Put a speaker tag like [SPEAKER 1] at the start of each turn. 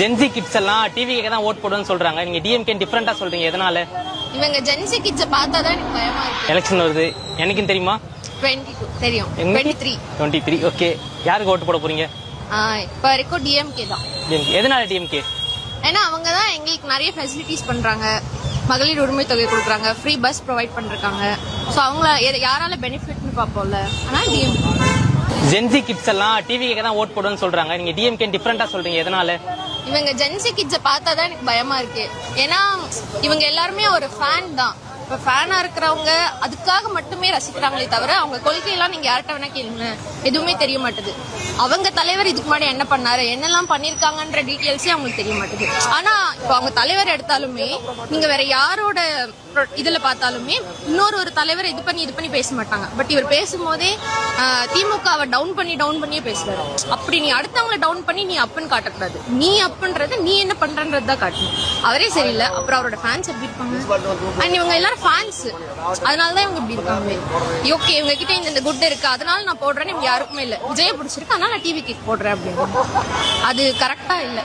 [SPEAKER 1] Gen Z kids எல்லாம் டிவிக்கு தான் ஓட் போடுன்னு சொல்றாங்க. நீங்க டிஎம்கே டிஃபரெண்டா சொல்றீங்க, எதனால?
[SPEAKER 2] இவங்க ஜென்சி கிட்ஸ பார்த்தா தான் எனக்கு பயமா இருக்கு.
[SPEAKER 1] எலெக்ஷன் வருது, எனக்கும் தெரியுமா?
[SPEAKER 2] 22 தெரியும். 23
[SPEAKER 1] ஓகே. யாருக்கு ஓட்டு போட போறீங்க?
[SPEAKER 2] இப்ப வரைக்கும் டிஎம்கே தான்.
[SPEAKER 1] எதனால டிஎம்கே?
[SPEAKER 2] ஏன்னா அவங்க தான் எங்களுக்கு நிறைய ஃபெசிலிட்டிஸ் பண்றாங்க, மகளிர் உரிமை தொகை கொடுக்குறாங்க, ஃப்ரீ பஸ் ப்ரொவைட் பண்ணிருக்காங்க. ஸோ அவங்கள யாரால பெனிஃபிட்னு பார்ப்போம்ல, ஆனால் டிஎம்கே.
[SPEAKER 1] ஜென்சி கிட்ஸ் எல்லாம் டிவிக்கு தான் ஓட் போடுன்னு சொல்றாங்க. நீங்க டிஎம்கே டிஃபரெண்டா சொல்றீங்க, எதனால?
[SPEAKER 2] இவங்க ஜென்சி கிட்ஸ பார்த்தா தான் எனக்கு பயமா இருக்கு. ஏன்னா இவங்க எல்லாருமே ஒரு ஃபேன் தான். இப்ப ஃபேனா இருக்கிறவங்க அதுக்காக மட்டுமே ரசிக்கிறாங்களே தவிர அவங்க கொள்கையெல்லாம் நீங்க யார்கிட்ட வேணா கேளுங்க, எதுவுமே தெரிய மாட்டுது. அவங்க தலைவர் இதுக்கு முன்னாடி என்ன பண்ணாரு, என்னெல்லாம் பண்ணிருக்காங்கன்ற டீட்டெயில்ஸே அவங்களுக்கு தெரிய மாட்டுது. ஆனா இப்போ அவங்க தலைவர் எடுத்தாலுமே நீங்க வேற யாரோட இதுல பார்த்தாலுமே இன்னொரு தலைவர் இது பண்ணி பேச மாட்டாங்க. பட் இவர் பேசும்போதே திமுகவை டவுன் பண்ணியே பேசுறாரு. அப்படி நீ அடுத்தவங்களை டவுன் பண்ணி நீ அப்புன்னு காட்டக்கூடாது. நீ அப்புன்றது நீ என்ன பண்றன்றது தான் காட்டணும். அவரே சரியில்லை, அப்புறம் அவரோட ஃபேன்ஸ் எப்படி இருப்பாங்க? அண்ட் இவங்க எல்லாரும் ஃபேன்ஸ், அதனாலதான் இவங்க இப்படி இருக்காங்க. ஓகே, இவங்க கிட்ட இந்த குட் இருக்கு, அதனால நான் போடுறேன்னு இவங்க யாருக்குமே இல்ல. விஜய பிடிச்சிருக்கு, அதனால நான் டிவி கிக் போடுறேன் அப்படின்னு. அது கரெக்டா இல்ல.